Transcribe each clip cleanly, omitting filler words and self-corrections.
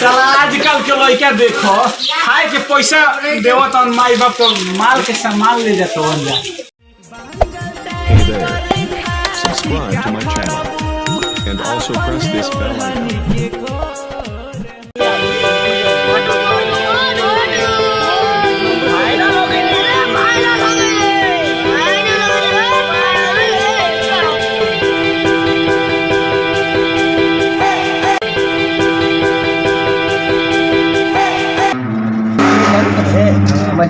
साला आजकल के लड़का देखो खाए के पैसा देवो तो माई बाप तो माल के सामान ले जाते बन जा। Hey there, subscribe to my channel and also press this bell icon.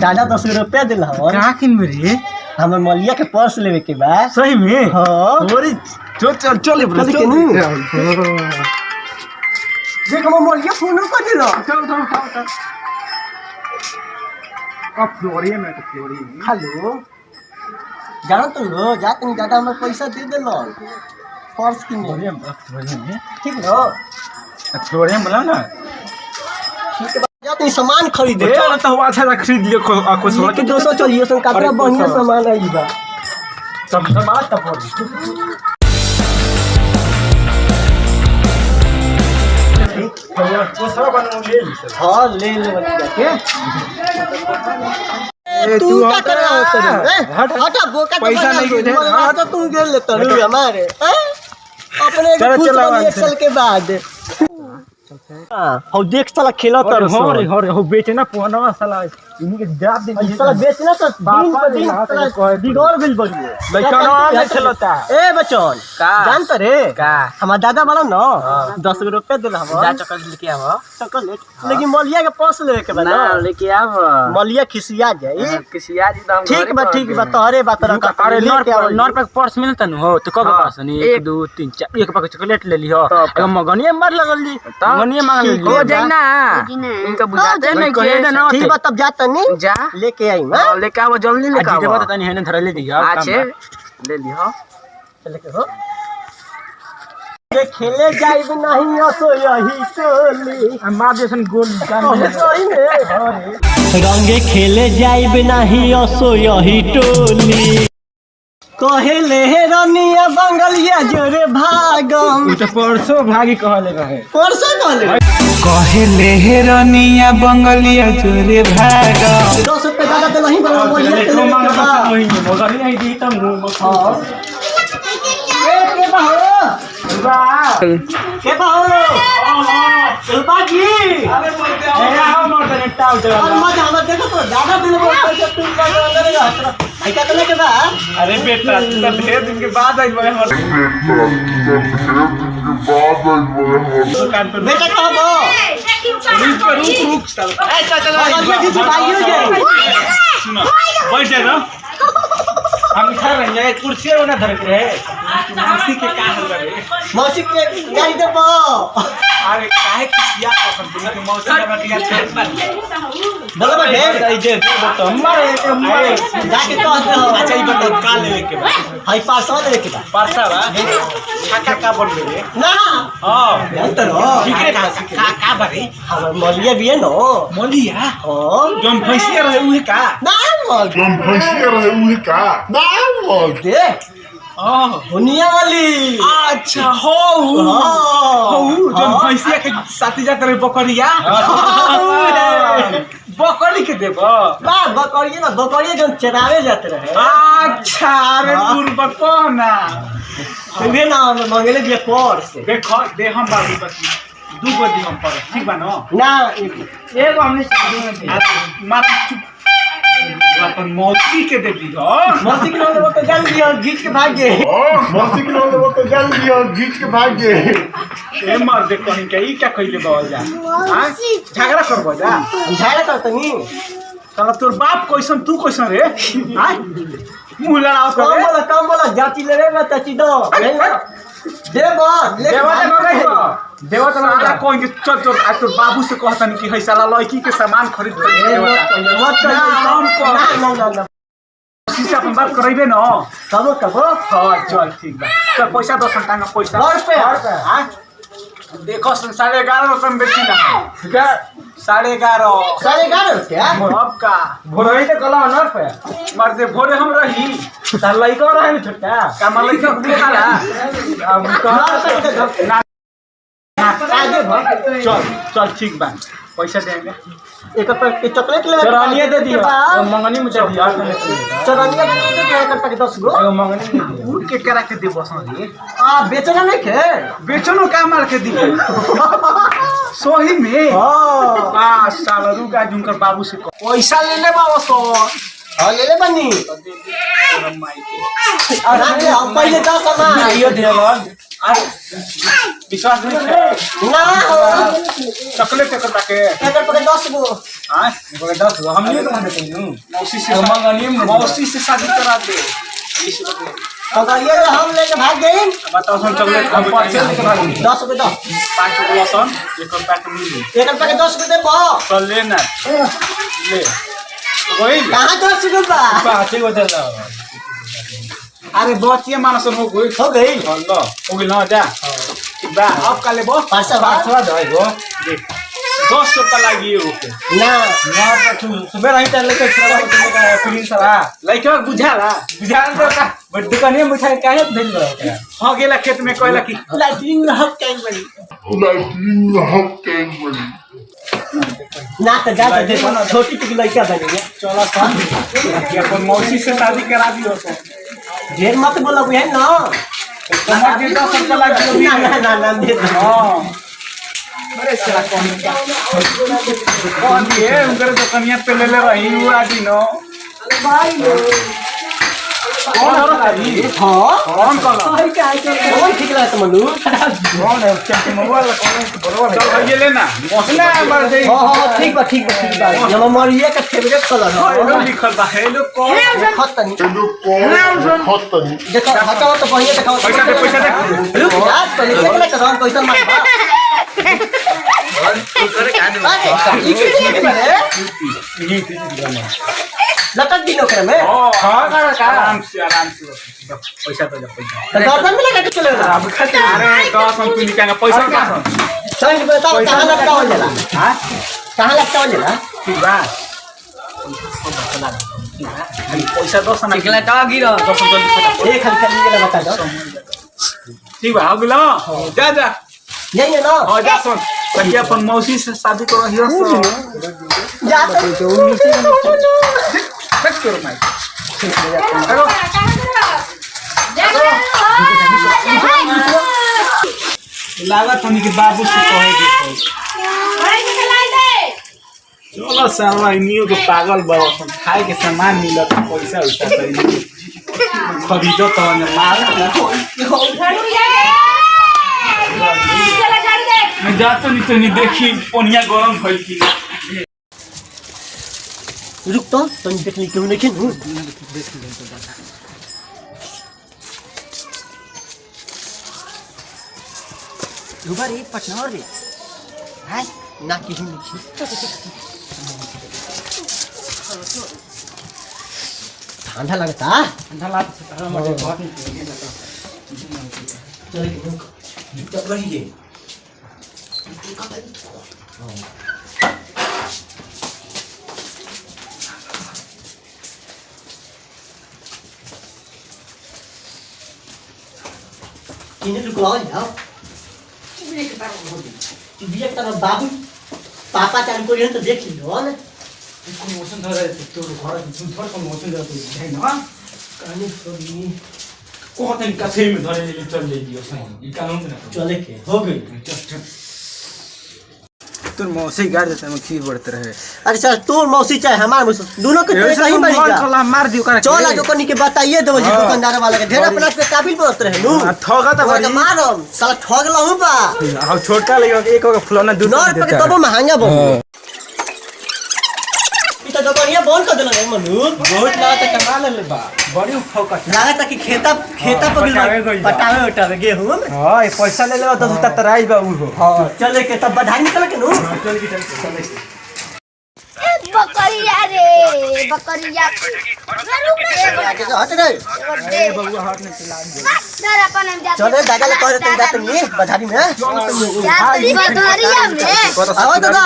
दादा 10 रुपया दिल का किन रे हमर मलिया के पर्स लेवे के बा। सही में हां ओरे चल चल चल ब्रो चल के नु देख हमर मलिया फोन कर दिलो। चल उठा अब फ्लोरी में तो फ्लोरी हेलो जानो तुम हो जा तुम दादा हमर पैसा दे देलो पर्स की में ठीक नो फ्लोरी में बोला ना ठीक है जा तुम सामान खरीदे चल तो अच्छा सा खरीद लियो कुछ ये के 200 चलिए सन काटरा बढ़िया सामान आई बा सब सामान तब वो सब बनवा ले ली सर। हां ले ले बच्चा के तू क्या कर रहा है हटा बोका पैसा नहीं दे तो तुम गेल ले तरू हमारे अपने खुश एक्सेल के बाद हां देख साला खेला तर हो बेचना पुआना साला इन्हीं के दाब दे साला बेचना तो दिन पर दिन साला बिगड़ गेल बड़ी लइकनो में खेलता ए बचन जान त रे हमार दादा वाला न 10 रुपया देला हम जा चॉकलेट लेके आव चॉकलेट लेकिन मलिया के पर्स लेवे के बा ना लेके आव मलिया खिसिया जाई किसिया जी दाम ठीक बा तोहरे बात रख अरे नॉर पे पर्स मिलता न हो तो कब पर्स नहीं 1 2 3 4 एक पैकेट चॉकलेट ले लियो एगो मगनिए मार लगल ली मगनिए मांग ली हो जाई ना इनका बुझाते नहीं कहे ना ठीक बा तब जा तनी जा लेके आई मैं लेके आव जल्दी लेके आव देबो त तनी हेने धरे ले दिया अच्छे ले लियो लेके हो ये खेले जाइब नहीं असो यही टोली मार जैसन गोल सही में रंगे खेले जाइब नहीं असो यही टोली कहेले रनिया बंगलिया जोरे भागम तो परसों भागी कहले रहे परसों कहले कहले रनिया बंगलिया जोरे भागम 10 रुपया ज्यादा तो नहीं बना बोलिए देखो मांगा महीने मगर नहीं दी त मुंह के बाहो के बाहो बाजी अरे बोलते आओ मर्द ने टाउ चला और मजा हम देखो तो ज्यादा दिन बोलते तो तुम का अंदर रहता है क्या करने के बाद अरे बेटा तब ढेर दिन के बाद आई मैं दुकान पर बेटा कहां बो रुक चल ये जी भाई हो सुनो बैठ जा ना हम खा रहे हैं कुर्सी में ना धर के मौसी के का हो रे मौसी के गाड़ी दे बो अरे काहे किसिया अपन दुनिया के मौसी का दिया बोलो बा ढेर आई जे तो हमारे जाके कहते हो अच्छा ये बता का लेवे के हाई पार्सल लेके बा पार्सा बा काका का बोल रे ना हां जानते हो ठीक है का बारे हमर मलिया भी है नो मोलिया हां जम भैंसिया रहे उहे का ना मल Jam भैंसिया रहे उहे का ना मल दे दुनिया वाली अच्छा हो जम भैंसिया के साथी जात रहे बकरिया बकरी के देबो बा बकरिए ना बकरिए जन चरावे जाते रहे अच्छा अरे पूर्व कोना वे ना मंगले दिए पर से देखो दे हम बाबू बस दू गो दी हम पर ठीक बा न ना एगो हमने मार चुप अपन मौसी के दे दी हो मौसी के नाम लेबो तो जल्दी दियो घीच के भाग गए मौसी के नाम लेबो तो जल्दी दियो घीच के भाग गए ए मार दे कहीं के ई क्या कइले बावल जा हां झगड़ा करबो जा झाड़ा करतनी साला तोर बाप कैसन तू कैसन रे हां मुंह लड़ाओ कम बोला जाति लेवे ना तची दो देबो देवा तो ना कोई के चल चल आ तोर बाबू से कहतन कि है साला लड़की के सामान खरीद के मत कर ना से अपन बात करइबे न कबो हां चल ठीक बा चल पैसा 10 टांगा पैसा 100 रुपया हां देखो 11:30 रुपए में बेची ना ठीक है 11:30 रुपया अब का भोरे तो कला न रुपया मार दे भोरे हम रही साल लइका रहे छोटा का लइका बुखारा अब का आगे भाग चल चल ठीक बा पैसा देंगे एक रुपया के चॉकलेट ले चरनिया दे दियो मंगनी में दे दियो चरनिया दे दे एक रुपया के 10 गो एगो मंगनी में दे दियो उठ के करा के दे बसंदी आ बेचना नहीं के बेचनो का मार के दी सोही में हां साला रुका जुनकर बाबू से पैसा ले ले बाबा सो हां ले ले बनी अरे हम पहले 10 सामान ये देलन विश्वास नहीं है ना चॉकलेट के करता के एक रुपया के 10 गो हां बोले 10 हम नहीं तो देते नु मौसी से शादी करा दे 20 रुपए अगर ये हम लेके भाग गए बताओ सन चॉकलेट हम पैसे करा दे 10 रुपया 5 रुपया सन एक रुपया के मिली एक रुपया के 10 रुपया दे बा चल लेना ले वही कहां 10 रुपया पाँच को दे ला अरे बचिए मानसन हो गई अल्लाह हो गई ना जा ठीक बा अब काले बो 500 दे गो देख 10 रुपया लागी ओके ना ना तू सुबह रही चल लेके चला का फिलिंग सरा लइका बुझाला तो का बड़ दुकानिया मिठाई काहे देल रहा हो गेला खेत में कहला कि लाइटिंग हक कैन बनी ना तो जा दे छोटी सी लड़का बनेगा चला सन कि अपन मौसी से शादी करा दियो तो ढेर मत बोला बुझे ना कमर के 10 रुपया लागी ना ना ना ना दे हां अरे चला कौन ये उनकर दुकानिया पे ले रही हुआ दिन भाई लो कौन हो रहा है हां कौन कौन कौन ठीक लगा मनु कौन है क्या मोबाइल कौन है बरोबर चल ये लेना मौसना मर दे हां ठीक बा ये मरिए का फेवरेट कलर है हेलो लिखल बा हेलो कौन खतनी खतनी देखो हटाओ तो पहिए दिखाओ पैसा दे रुक जा पहले चेक ले कर पैसा मत लटक दिनो करे में आराम से पैसा तो पैसा गर्दन में लगा के चले ना अब खा अरे 10 हम तू निकालेंगे पैसा का सही बताओ कहां लटका हो जाला हां कहां लटका हो जाला ठीक बा पैसा 10 ना निकला का गिरो 10 जल्दी एक हल्का निकला बता दो ठीक बा हो गेलो जा जा यही है ना हां जा सुन कहिए अपन मौसी से शादी करो हियो सो जा तो बस करो भाई लागत होनी के बाबू से कहे के चलो साला इनियो के पागल बड़सन खाए के सामान मिलत पैसा उठा करी खरीदो तो न मार मैं जातो नहीं तो नहीं देखी पोनिया गरम भइल की रुक तो तुम देखने क्यों नहीं खेलूं रुबार एक पटना और रे हाय ना की नहीं ठंडा लगता ठंडा लागत मुझे बहुत चल जब रहिए ini tuh keluar ya dia kata babu papa cari kuliah tuh dia kilo ना प्रमोशन धरे तो घर थोड़ा प्रमोशन धरे तो है ना कहने तो नहीं कोहत इनका से में धरे ले चल ले दियो सही ई कानून से ना चले के हो गई तुम मौसी गाड़ देते हैं खीर बढ़ते रहे अरे सर तू मौसी चाहे हमार मौसी दोनों के पैसा ही बढ़ेगा चला मार दियो कर चल जो कनी के बताइए दो जी दुकानदार वाला के ढेर अपना पे काबिल बनत रहे नु ठगा तो और मारम साला ठग लहु बा अब छोटका लइका एक का फुलौना दूर 9 रुपए के तब महंगा बा ई तो दुकानिया बंद कर देला मनु बहुत ना तो कमा ले बा बड़ी उठाओ लागत कि खेता पर पटावे उठावे गेहूं हां ये पैसा ले ले तो तराई बा उ हो हां चले के तब बधाई निकल के नु चल के चले बकरिया रे बकरिया हट गए बबुआ हाथ में चला डर अपन हम जाते चले दादा ले कह देते जाते नहीं बधाई में जाते बकरिया में आओ दादा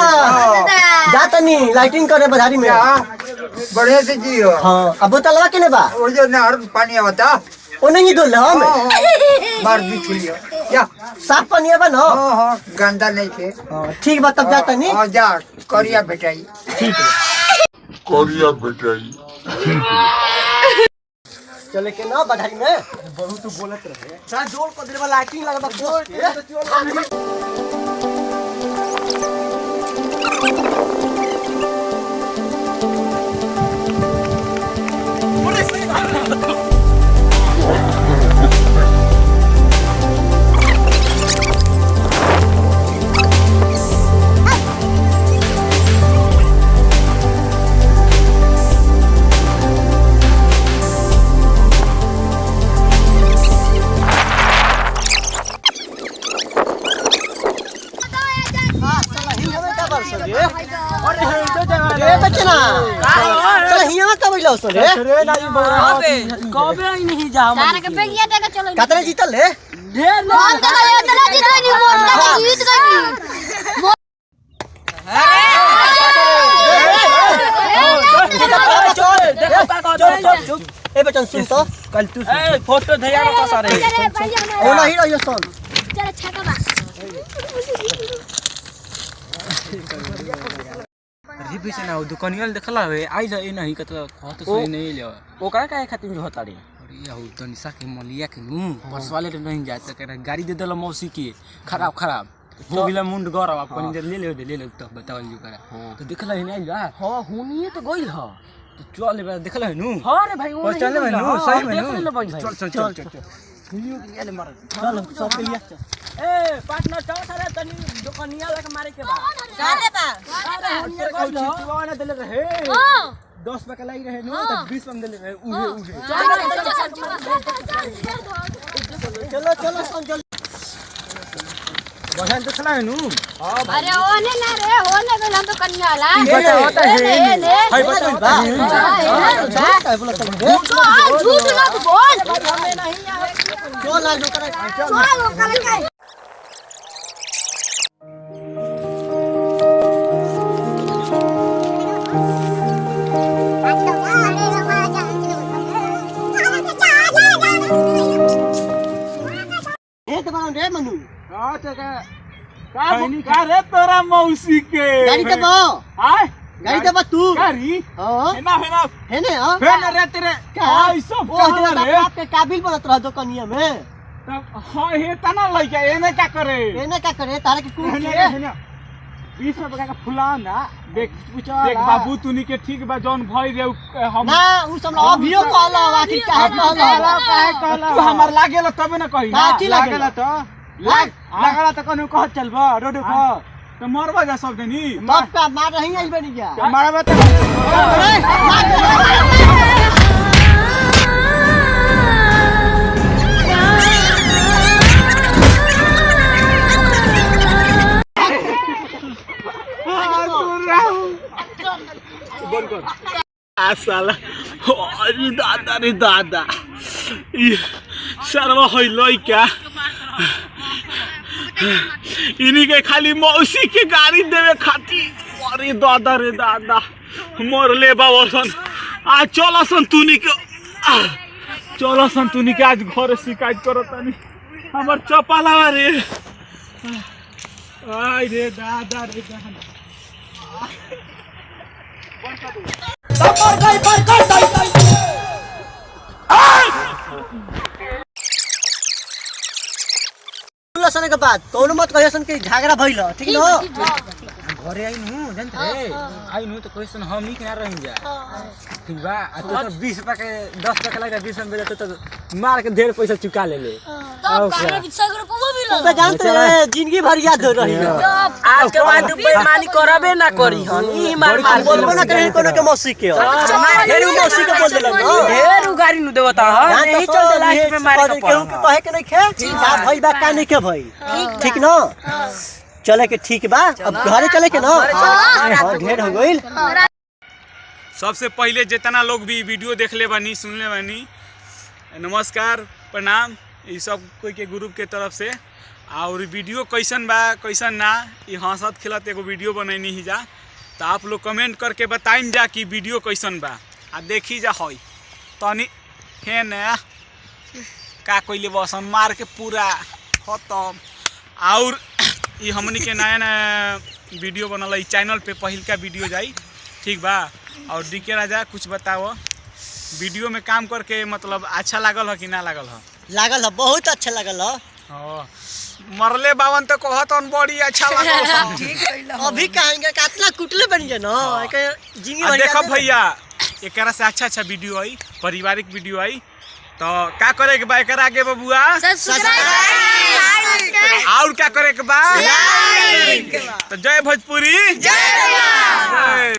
जाते नहीं लाइटिंग करे बधाई में बढ़िया से जियो हां अब बोतलवा केने बा वो जो नहर पानी आवता ओ नहीं दो हम मार बिछ लियो जा साफ पानी बा न हां गंदा नहीं थे ठीक बा तब जाता नहीं हां जा करिया बेटाई ठीक है करिया बेटाई चले के ना बधाई में बहुत बोलत रहे सा जोर को देर वाला लाइटिंग लगबा पोस्ट के ए बचना चल हिया में कब लौ सोले रे नाही बोरा कबे नहीं जा हम तारा के बेगिया देके चलो कतरे जीतल ले ढेर मोर का ये तला जीत गई मोर का जीत गई ए बचन सुन तो कल तू ए फोटो धैया रखा सारे ओ नहीं रहियो सुन चल छका बा री पीछे ना दुकानियल देखला है आई जा ए नहीं कत खत सही नहीं ले ओकरा काहे खातिर में होता रे अरे यार तो निशा के मलिया के नु बस वाले तो नहीं जात के गाड़ी दे देला मौसी की खराब हो गेला मुंड गरब आप कनी ले ले तो बताओ जी करा तो देखला है नहीं जा हां हुनी तो गइल ह तो चल ले देखला है नु हां रे भाई वो चल ले नु सही में नु चल हुनियो के ले मार चल सब लिया ए पार्टनर चल सारे तनी दुकानिया लग मारे के बा काले बा अरे हुनिया को चितवाना देले रहे 10 पैसा लाई रहे नु तो 20 में देले रहे उहे चलो चलो सुन जल्दी बहन देखला है नु अरे ओने ना रे ओने गला तो कन्या वाला होता है हाय बता बा काय बोलत है झूठ मत बोल जो लाल जो करे चल ओकरा के ए तो बावन रे मनु हां तो का रे तोरा मौसी के गाड़ी दे बा हाय गाड़ी दे बा तू गाड़ी हां हेना है ने हां फेन रे तेरे हाय सब ओ तेरा बाप के काबिल बनत रह दुकानिया में तब हां हे तना लइका एने का करे एने का करे तारे के कुल के 20 रुपया का फुलाना देख बाबू तूनी के ठीक बा जौन भई रे हम ना उ सब अभियो कहला आखिर काहे कहला तू हमर लागेला तबे न कही काची लागेला तो लागला त कनु कह चलबा रोड पर तो मरबा जा सब देनी बाप का मार रही आई बनी जा मारबा त साला अरे दादा रे दादा सर्व है लइका इन्हीं के खाली मौसी के गाड़ी देवे खातिर अरे दादा रे दादा मोर ले बाबसन आज चलसन तूनी के आज घर शिकायत करतानी हमर चपाला रे आई रे दादा रे दादा सन के बाद कोनो मत कहियो सन के झगड़ा भइल ठीक न घरे आई नु जानत रे आई नु तो क्वेश्चन हम ही के ना रही जा ठीक बा आ तो 20 रुपया के 10 रुपया लगा 20 में बेचा तो मार के ढेर पैसा चुका ले तब कारे बिछा कर को मिलो तो जानते जिंदगी भर याद रही आज के बाद बेईमानी करबे ना करी हन ई मार बोलबो ना करे कोनो के मौसी के ढेर मौसी के बोल देलन ढेर उगारी नु देवता ह नहीं चल लास्ट में मारे के केहू के कहे के नहीं खे का भई बा का नहीं के भई ठीक न चले के ठीक बा अब घरे चले के ना हां ढेर हो गइल सबसे पहले जितना लोग भी वीडियो देख ले बानी सुन ले बानी नमस्कार प्रणाम ये सब कोई के ग्रुप के तरफ से और वीडियो कैसन बा कैसन ना ये हंसत खेलत एगो वीडियो बनैनी ही जा तो आप लोग कमेंट करके बताइम जा कि वीडियो कैसन बा आ देखी जा हई तनी है ना का कोइले बसन मार के पूरा खत्म। और ये हमनी के नया नया वीडियो बनल चैनल पे पहिल का वीडियो जाई ठीक बा। और डीके राजा कुछ बताओ वीडियो में काम करके मतलब अच्छा लागल है कि ना लागल है? लागल है, बहुत अच्छा लागल है। मरले बावन तो कहतन बड़ी अच्छा लागल। अभी कहेंगे कितना कुटले बन गए ना जिंदगी आ देखो भैया एकरा से अच्छा वीडियो आई पारिवारिक वीडियो आई तो का करे के बा एकरा आगे बबुआ और क्या करे के बा तो जय भोजपुरी जय।